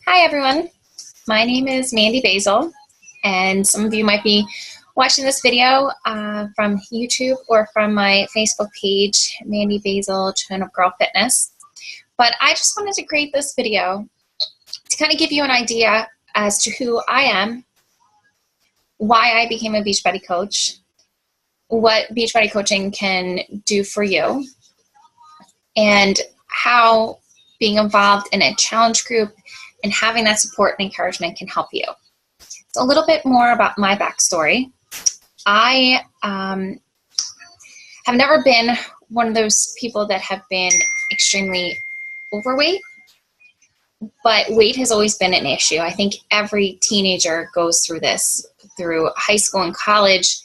Hi everyone, my name is Mandy Basil, and some of you might be watching this video from YouTube or from my Facebook page, Mandy Basil, toneupgirlfitness. But I just wanted to create this video to kind of give you an idea as to who I am, why I became a Beachbody coach, what Beachbody coaching can do for you, and how being involved in a challenge group and having that support and encouragement can help you. So a little bit more about my backstory. I have never been one of those people that have been extremely overweight, but weight has always been an issue. I think every teenager goes through this. Through high school and college,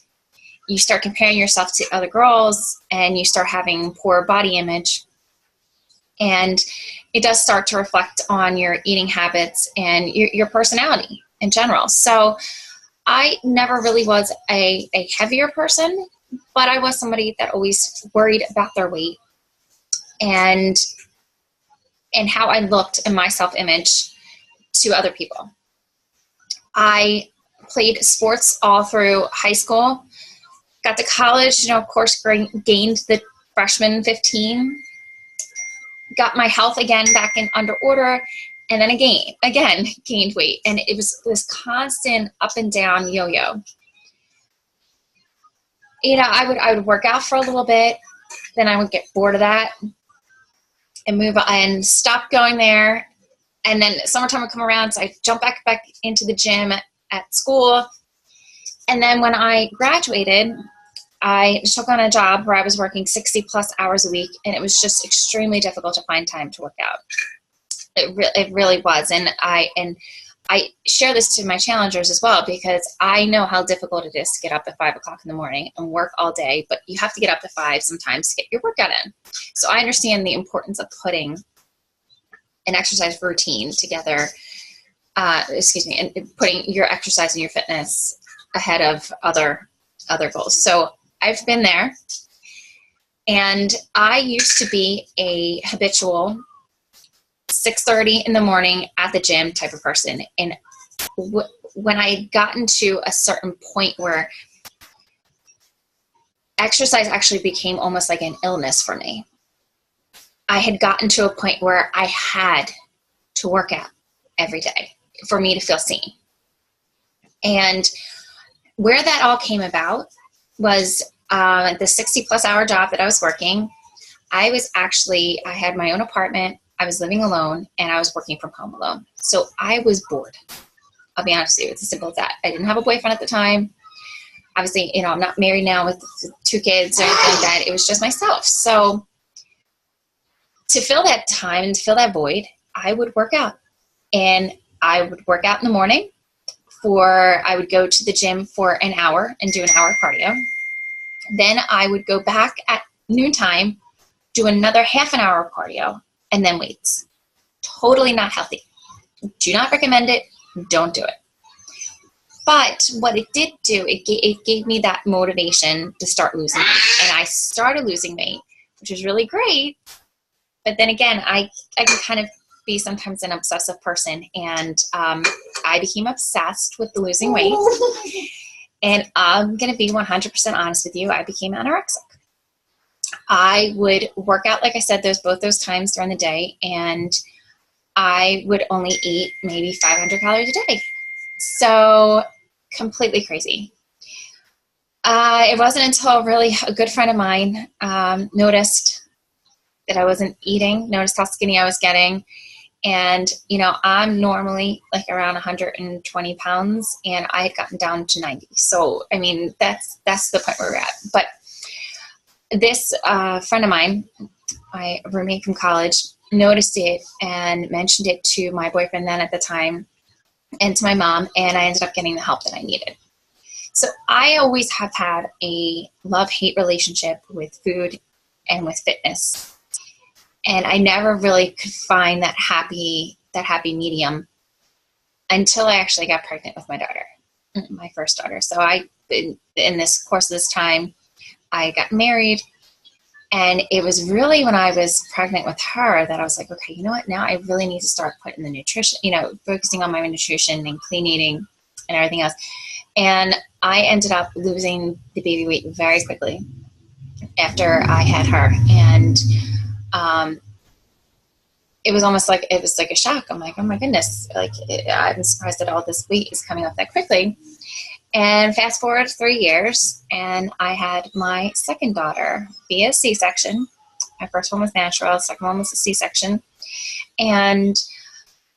you start comparing yourself to other girls and you start having poor body image. And it does start to reflect on your eating habits and your personality in general. So I never really was a heavier person, but I was somebody that always worried about their weight and how I looked in my self-image to other people. I played sports all through high school, got to college, of course, gained the freshman 15, got my health again back in under order, and then again gained weight. And it was this constant up and down yo-yo. I would work out for a little bit, then I would get bored of that and move on and stop going there. And then summertime would come around, so I'd jump back into the gym at school. And then when I graduated, I took on a job where I was working 60 plus hours a week, and it was just extremely difficult to find time to work out. It really was. And I share this to my challengers as well, because I know how difficult it is to get up at 5 o'clock in the morning and work all day, but you have to get up at 5 sometimes to get your workout in. So I understand the importance of putting an exercise routine together, and putting your exercise and your fitness ahead of other goals. So I've been there, and I used to be a habitual 6:30 in the morning at the gym type of person. And when I got into a certain point where exercise actually became almost like an illness for me, I had gotten to a point where I had to work out every day for me to feel seen. And where that all came about was the 60 plus hour job that I was working. I had my own apartment. I was living alone, and I was working from home alone. So I was bored. I'll be honest with you. It's as simple as that. I didn't have a boyfriend at the time. Obviously, I'm not married now with 2 kids or anything like that. It was just myself. So to fill that time and to fill that void, I would work out. And I would work out in the morning. I would go to the gym for an hour and do an hour cardio. Then I would go back at noontime, do another half an hour of cardio, and then weights. Totally not healthy. Do not recommend it. Don't do it. But what it did do, it gave me that motivation to start losing weight. And I started losing weight, which was really great. But then again, I can kind of be sometimes an obsessive person, and I became obsessed with the losing weight. And I'm going to be 100% honest with you, I became anorexic. I would work out, like I said, both those times during the day, and I would only eat maybe 500 calories a day. So completely crazy. It wasn't until really a good friend of mine noticed that I wasn't eating, noticed how skinny I was getting. And, I'm normally like around 120 pounds, and I had gotten down to 90. So, that's the point where we're at. But this friend of mine, my roommate from college, noticed it and mentioned it to my boyfriend then at the time and to my mom, and I ended up getting the help that I needed. So I always have had a love-hate relationship with food and with fitness. And I never really could find that happy medium until I actually got pregnant with my daughter, my first daughter. So in this course of this time, I got married, And it was really when I was pregnant with her that I was like, okay, you know what? Now I really need to start putting the nutrition, focusing on my nutrition and clean eating and everything else. And I ended up losing the baby weight very quickly after I had her. And it was almost like, it was like a shock. I'm like, oh my goodness, I'm surprised that all this weight is coming off that quickly. And fast forward 3 years, and I had my second daughter via C-section. My first one was natural, the second one was a C-section. And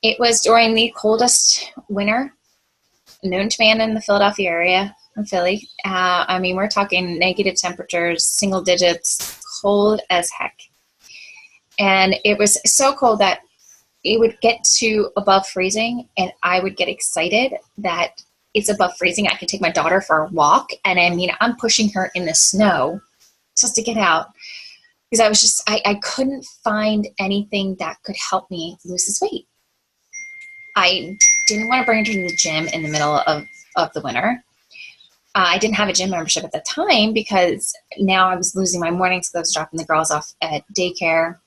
it was during the coldest winter known to man in the Philadelphia area, in Philly. We're talking negative temperatures, single digits, cold as heck. And it was so cold that it would get to above freezing, and I would get excited that it's above freezing. I could take my daughter for a walk, and I'm pushing her in the snow just to get out, because I couldn't find anything that could help me lose this weight. I didn't want to bring her to the gym in the middle of the winter. I didn't have a gym membership at the time because now I was losing my mornings because I was dropping the girls off at daycare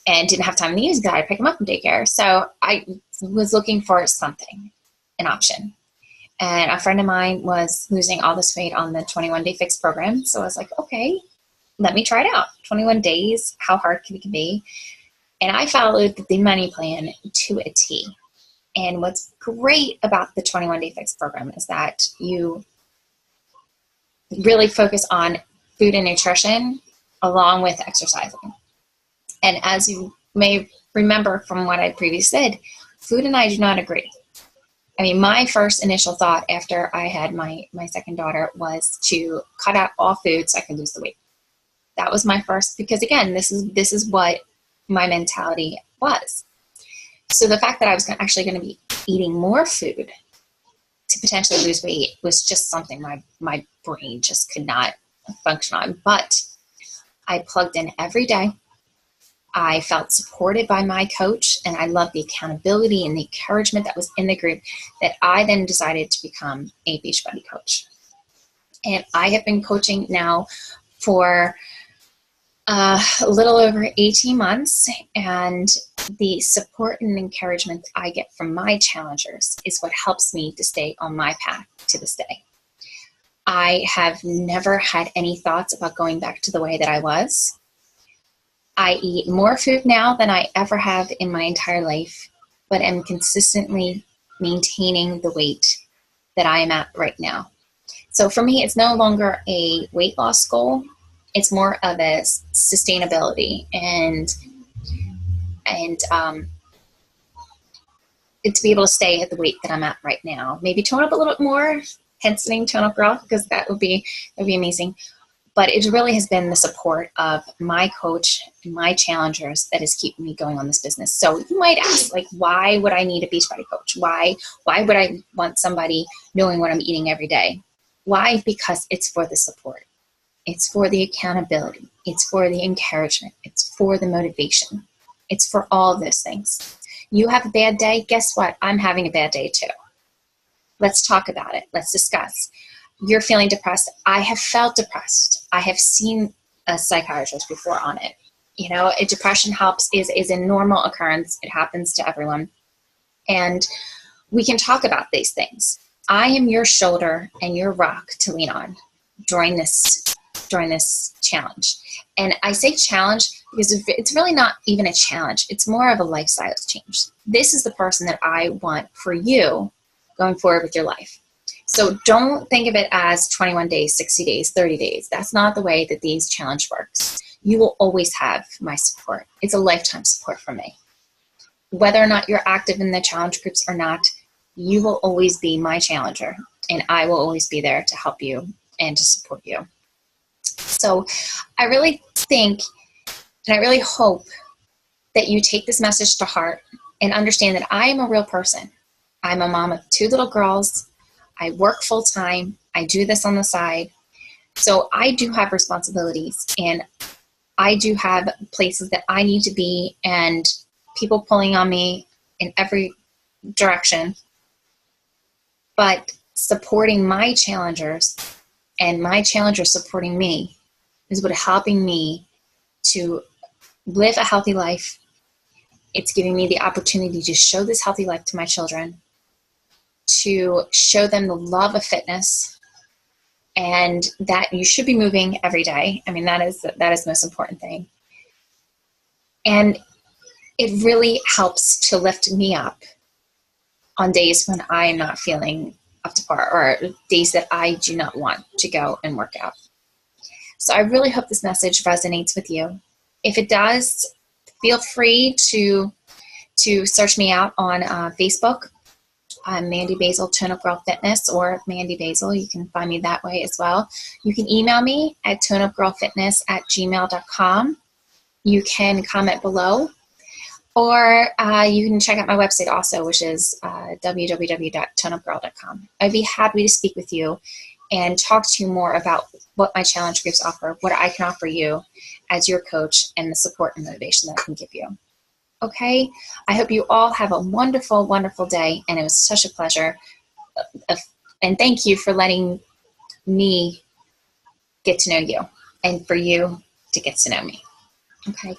and didn't have time in the evening because I had to pick them up from daycare. So I was looking for something, an option. And a friend of mine was losing all this weight on the 21-day fix program. So I was like, okay, let me try it out. 21 days, how hard can it be? And I followed the money plan to a T. And what's great about the 21-day fix program is that you really focus on food and nutrition along with exercising. And as you may remember from what I previously said, food and I do not agree. My first initial thought after I had my second daughter was to cut out all food so I could lose the weight. That was my first, because again, this is what my mentality was. So the fact that I was actually going to be eating more food to potentially lose weight was just something my brain just could not function on. But I plugged in every day. I felt supported by my coach, and I loved the accountability and the encouragement that was in the group, that I then decided to become a Beachbody coach. And I have been coaching now for a little over 18 months, and the support and encouragement I get from my challengers is what helps me to stay on my path to this day. I have never had any thoughts about going back to the way that I was. I eat more food now than I ever have in my entire life, but am consistently maintaining the weight that I am at right now. So for me, it's no longer a weight loss goal. It's more of a sustainability and to be able to stay at the weight that I'm at right now. Maybe tone up a little bit more, hence the name Tone Up Girl, because that would be amazing. But it really has been the support of my coach and my challengers that is keeping me going on this business. So you might ask, why would I need a Beachbody coach? Why would I want somebody knowing what I'm eating every day? Why? Because it's for the support. It's for the accountability. It's for the encouragement. It's for the motivation. It's for all of those things. You have a bad day, guess what? I'm having a bad day too. Let's talk about it. Let's discuss. You're feeling depressed. I have felt depressed. I have seen a psychiatrist before on it. Depression is a normal occurrence. It happens to everyone. And we can talk about these things. I am your shoulder and your rock to lean on during this challenge. And I say challenge because it's really not even a challenge. It's more of a lifestyle change. This is the person that I want for you going forward with your life. So don't think of it as 21 days, 60 days, 30 days. That's not the way that these challenge works. You will always have my support. It's a lifetime support from me. Whether or not you're active in the challenge groups or not, you will always be my challenger, and I will always be there to help you and to support you. So I really think, and I really hope that you take this message to heart and understand that I am a real person. I'm a mom of 2 little girls. I work full time. I do this on the side. So I do have responsibilities, and I do have places that I need to be, and people pulling on me in every direction. But supporting my challengers and my challengers supporting me is what helping me to live a healthy life. It's giving me the opportunity to show this healthy life to my children, to show them the love of fitness, and that you should be moving every day. I mean, that is the most important thing. And it really helps to lift me up on days when I'm not feeling up to par, or days that I do not want to go and work out. So I really hope this message resonates with you. If it does, feel free to search me out on Facebook. I'm Mandy Basil, Tone Up Girl Fitness, or Mandy Basil. You can find me that way as well. You can email me at toneupgirlfitness@gmail.com. You can comment below, or you can check out my website also, which is www.toneupgirl.com. I'd be happy to speak with you and talk to you more about what my challenge groups offer, what I can offer you as your coach, and the support and motivation that I can give you. Okay? I hope you all have a wonderful, wonderful day, and it was such a pleasure. And thank you for letting me get to know you, and for you to get to know me. Okay?